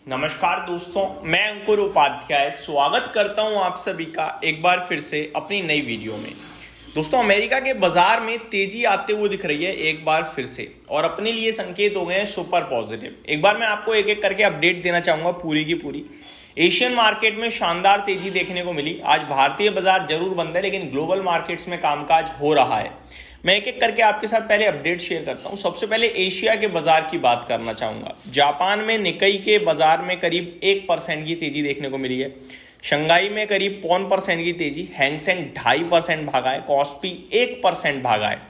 नमस्कार दोस्तों, मैं अंकुर उपाध्याय स्वागत करता हूं आप सभी का एक बार फिर से अपनी नई वीडियो में। दोस्तों, अमेरिका के बाजार में तेजी आते हुए दिख रही है एक बार फिर से और अपने लिए संकेत हो गए हैं सुपर पॉजिटिव। एक बार मैं आपको एक एक करके अपडेट देना चाहूंगा पूरी की पूरी। एशियन मार्केट में शानदार तेजी देखने को मिली। आज भारतीय बाजार जरूर बंद है लेकिन ग्लोबल मार्केट्स में कामकाज हो रहा है। मैं एक एक करके आपके साथ पहले अपडेट शेयर करता हूं। सबसे पहले एशिया के बाजार की बात करना चाहूंगा। जापान में निकाई के बाजार में करीब 1% की तेजी देखने को मिली है। शंघाई में करीब 0.5% की तेजी। हैंगसेंग 2.5% भागा है। कॉस्पी 1% भागा है।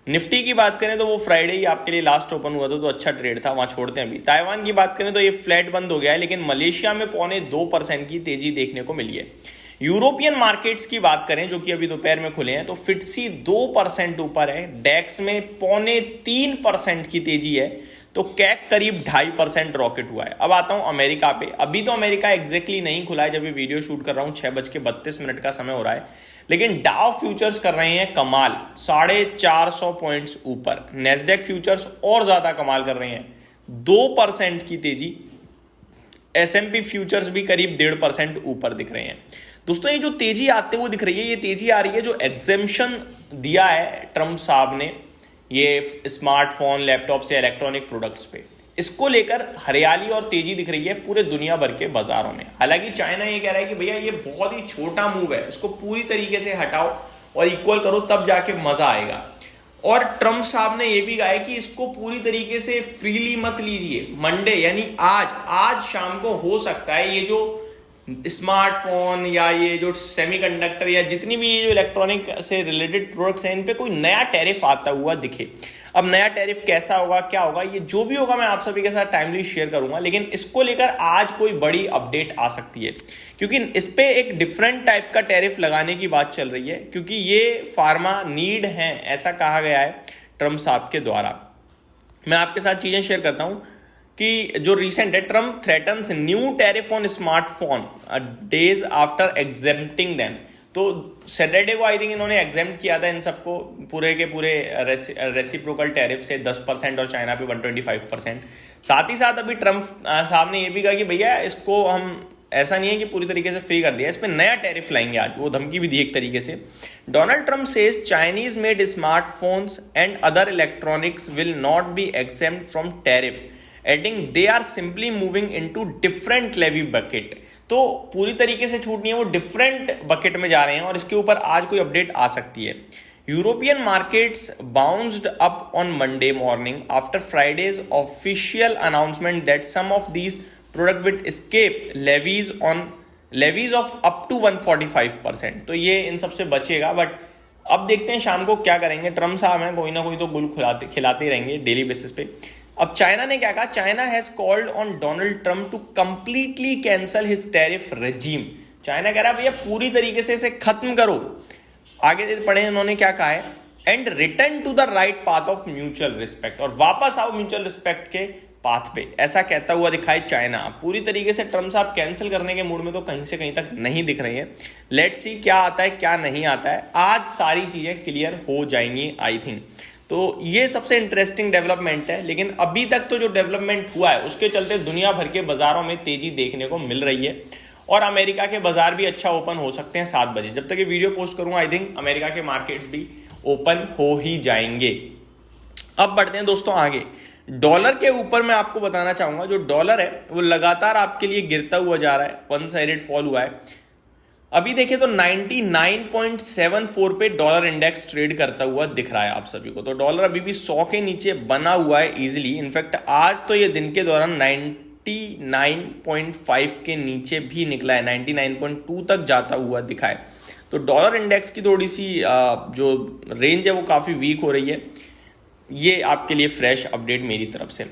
निफ्टी की बात करें तो वो फ्राइडे ही आपके लिए लास्ट ओपन हुआ था तो अच्छा ट्रेड था, वहां छोड़ते हैं अभी। ताइवान की बात करें तो ये फ्लैट बंद हो गया है लेकिन मलेशिया में 0.25% की तेजी देखने को मिली है। यूरोपियन मार्केट्स की बात करें जो कि अभी दोपहर में खुले हैं तो फिटसी 2% ऊपर है। डेक्स में 0.3% की तेजी है तो कैक करीब 2.5% रॉकेट हुआ है। अब आता हूं अमेरिका पे। अभी तो अमेरिका एग्जैक्टली नहीं खुला है, जब ये वीडियो शूट कर रहा हूं 6:32 का समय हो रहा है, लेकिन डाउ फ्यूचर्स कर रहे हैं कमाल 450 पॉइंट्स ऊपर। नेस्डेक फ्यूचर्स और ज्यादा कमाल कर रहे हैं 2% की तेजी। एसएमपी फ्यूचर्स भी करीब 1.5% ऊपर दिख रहे हैं। दोस्तों, ये जो तेजी आते हुए दिख रही है, ये तेजी आ रही है जो एग्जेम्पशन दिया है ट्रंप साहब ने ये स्मार्टफोन, लैपटॉप से इलेक्ट्रॉनिक प्रोडक्ट्स पे, इसको लेकर हरियाली और तेजी दिख रही है पूरे दुनिया भर के बाजारों में। हालांकि चाइना ये कह रहा है कि भैया ये बहुत ही छोटा मूव है, इसको पूरी तरीके से हटाओ और इक्वल करो तब जाके मजा आएगा। और ट्रंप साहब ने यह भी कहा है कि इसको पूरी तरीके से फ्रीली मत लीजिए। मंडे यानी आज शाम को हो सकता है ये जो स्मार्टफोन या ये जो सेमीकंडक्टर या जितनी भी ये जो इलेक्ट्रॉनिक से रिलेटेड प्रोडक्ट्स हैं इन पे कोई नया टैरिफ आता हुआ दिखे। अब नया टैरिफ कैसा होगा, क्या होगा, ये जो भी होगा मैं आप सभी के साथ टाइमली शेयर करूंगा, लेकिन इसको लेकर आज कोई बड़ी अपडेट आ सकती है क्योंकि इस पे एक डिफरेंट टाइप का टैरिफ लगाने की बात चल रही है क्योंकि ये फार्मा नीड है, ऐसा कहा गया है ट्रंप साहब के द्वारा। मैं आपके साथ चीजें शेयर करता हूं कि जो रिसेंट है, Trump threatens new tariff on smartphone days after exempting them. तो सैटरडे को आई थिंक इन्होंने एग्जेम्प्ट किया था इन सबको पूरे के पूरे रेसिप्रोकल टैरिफ से 10% और चाइना पे 125%। साथ ही साथ अभी ट्रंप साहब ने ये भी कहा कि भैया इसको हम ऐसा नहीं है कि पूरी तरीके से फ्री कर दिया, इस पर नया टैरिफ लाएंगे। आज वो धमकी भी दी एक तरीके से। Donald Trump says Chinese made smartphones and other electronics will not be exempt from tariff, adding they are simply moving into different levy bucket. तो पूरी तरीके से छूट नहीं है, वो डिफरेंट बकेट में जा रहे हैं और इसके ऊपर आज कोई अपडेट आ सकती है। European markets bounced up on Monday morning after Friday's official announcement that some of these product with escape levies of up to 145%। तो ये इन सबसे बचेगा, बट अब देखते हैं शाम को क्या करेंगे। ट्रंप साहब हैं, कोई ना कोई तो गुल खिलाते ही रहेंगे डेली बेसिस पे। अब चाइना ने क्या कहा, China has called on Donald Trump to completely cancel his tariff regime. China कह रहा है भैया पूरी तरीके से इसे खत्म करो। आगे पढ़े उन्होंने क्या कहा है, and return to the right path of mutual respect, और वापस आओ म्यूचुअल रिस्पेक्ट के पाथ पे, ऐसा कहता हुआ दिखाई चाइना। पूरी तरीके से ट्रंप साहब कैंसिल करने के मूड में तो कहीं से कहीं तक नहीं दिख रही है। लेट्स सी क्या आता है क्या नहीं आता है। आज सारी चीजें क्लियर हो जाएंगी आई थिंक। तो ये सबसे इंटरेस्टिंग डेवलपमेंट है, लेकिन अभी तक तो जो डेवलपमेंट हुआ है उसके चलते दुनिया भर के बाजारों में तेजी देखने को मिल रही है और अमेरिका के बाजार भी अच्छा ओपन हो सकते हैं 7 बजे। जब तक ये वीडियो पोस्ट करूंगा आई थिंक अमेरिका के मार्केट्स भी ओपन हो ही जाएंगे। अब बढ़ते हैं दोस्तों आगे। डॉलर के ऊपर मैं आपको बताना चाहूंगा, जो डॉलर है वो लगातार आपके लिए गिरता हुआ जा रहा है, वन साइडेड फॉल हुआ है। अभी देखें तो 99.74 पे डॉलर इंडेक्स ट्रेड करता हुआ दिख रहा है आप सभी को। तो डॉलर अभी भी 100 के नीचे बना हुआ है इजीली। इनफैक्ट आज तो ये दिन के दौरान 99.5 के नीचे भी निकला है, 99.2 तक जाता हुआ दिखा है। तो डॉलर इंडेक्स की थोड़ी सी जो रेंज है वो काफ़ी वीक हो रही है। ये आपके लिए फ्रेश अपडेट मेरी तरफ से।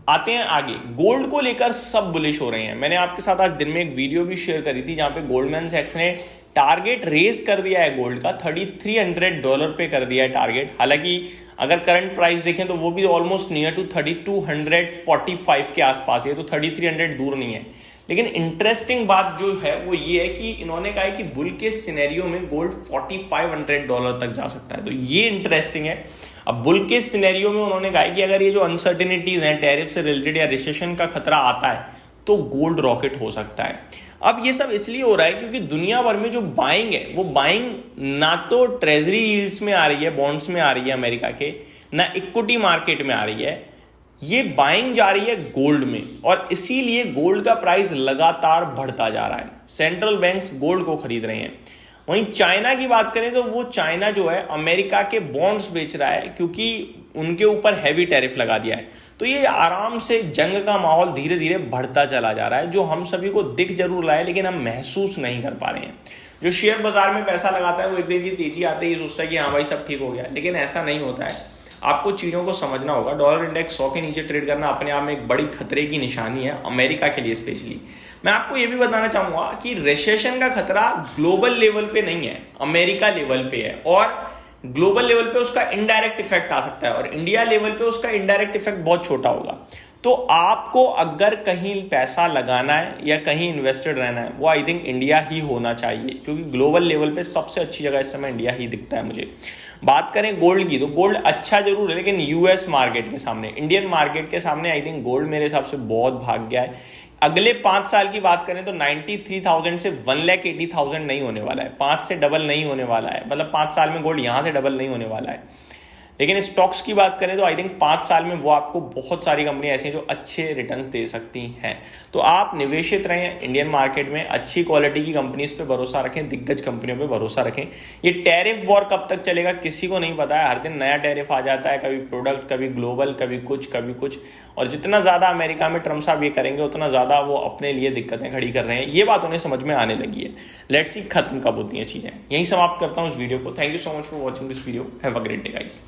आते हैं आगे। गोल्ड को लेकर सब बुलिश हो रहे हैं। मैंने आपके साथ आज दिन में एक वीडियो भी शेयर करी थी जहां पे गोल्डमैन सैक्स ने टारगेट रेज कर दिया है गोल्ड का, $3,300 पे कर दिया है टारगेट। हालांकि अगर करंट प्राइस देखें तो वो भी ऑलमोस्ट नियर टू 3,245 के आसपास है, तो 3,300 दूर नहीं है। लेकिन इंटरेस्टिंग बात जो है वो ये है कि इन्होंने कहा है कि बुल के सिनेरियो में गोल्ड $4,500 तक जा सकता है। तो ये इंटरेस्टिंग है। अब बुल के सिनेरियो में उन्होंने कहा कि अगर ये जो अनसर्टेनिटीज हैं टैरिफ से रिलेटेड या रिसेशन का खतरा आता है तो गोल्ड रॉकेट हो सकता है। अब ये सब इसलिए हो रहा है क्योंकि दुनिया भर में जो बाइंग है वो बाइंग ना तो ट्रेजरी यील्ड्स में आ रही है, बॉन्ड्स में आ रही है अमेरिका के, ना इक्विटी मार्केट में आ रही है, ये बाइंग जा रही है गोल्ड में, और इसीलिए गोल्ड का प्राइस लगातार बढ़ता जा रहा है। सेंट्रल बैंक्स गोल्ड को खरीद रहे हैं। वहीं चाइना की बात करें तो वो चाइना जो है अमेरिका के बॉन्ड्स बेच रहा है क्योंकि उनके ऊपर हैवी टैरिफ लगा दिया है। तो ये आराम से जंग का माहौल धीरे धीरे बढ़ता चला जा रहा है, जो हम सभी को दिख जरूर रहा है लेकिन हम महसूस नहीं कर पा रहे हैं। जो शेयर बाजार में पैसा लगाता है वो एक दिन की तेजी आते ही सोचता है कि हाँ भाई सब ठीक हो गया, लेकिन ऐसा नहीं होता है। आपको चीज़ों को समझना होगा। डॉलर इंडेक्स 100 के नीचे ट्रेड करना अपने आप में एक बड़ी खतरे की निशानी है, अमेरिका के लिए स्पेशली। मैं आपको ये भी बताना चाहूँगा कि रिसेशन का खतरा ग्लोबल लेवल पे नहीं है, अमेरिका लेवल पे है, और ग्लोबल लेवल पे उसका इनडायरेक्ट इफेक्ट आ सकता है और इंडिया लेवल पे उसका इनडायरेक्ट इफेक्ट बहुत छोटा होगा। तो आपको अगर कहीं पैसा लगाना है या कहीं इन्वेस्टेड रहना है, वो आई थिंक इंडिया ही होना चाहिए, क्योंकि ग्लोबल लेवल पे सबसे अच्छी जगह इस समय इंडिया ही दिखता है मुझे। बात करें गोल्ड की तो गोल्ड अच्छा जरूर है, लेकिन यूएस मार्केट के सामने, इंडियन मार्केट के सामने आई थिंक गोल्ड मेरे हिसाब से बहुत भाग गया है। अगले 5 साल की बात करें तो 93,000 से 1,80,000 नहीं होने वाला है, 5 से डबल नहीं होने वाला है, मतलब 5 साल में गोल्ड यहां से डबल नहीं होने वाला है। लेकिन स्टॉक्स की बात करें तो आई थिंक 5 साल में वो आपको बहुत सारी कंपनियां ऐसी हैं जो अच्छे रिटर्न दे सकती हैं। तो आप निवेशित रहें इंडियन मार्केट में, अच्छी क्वालिटी की कंपनीज पे भरोसा रखें, दिग्गज कंपनियों पे भरोसा रखें। ये टैरिफ वॉर कब तक चलेगा किसी को नहीं पता है, हर दिन नया टैरिफ आ जाता है, कभी प्रोडक्ट, कभी ग्लोबल, कभी कुछ। और जितना ज़्यादा अमेरिका में ट्रम्प साहब ये करेंगे उतना ज़्यादा वो अपने लिए दिक्कतें खड़ी कर रहे हैं। ये बात उन्हें समझ में आने लगी है। लेट्स सी खत्म कब होती हैं चीज़ें। यहीं समाप्त करता हूँ इस वीडियो को। Thank you so much for watching this video. Have a great day guys.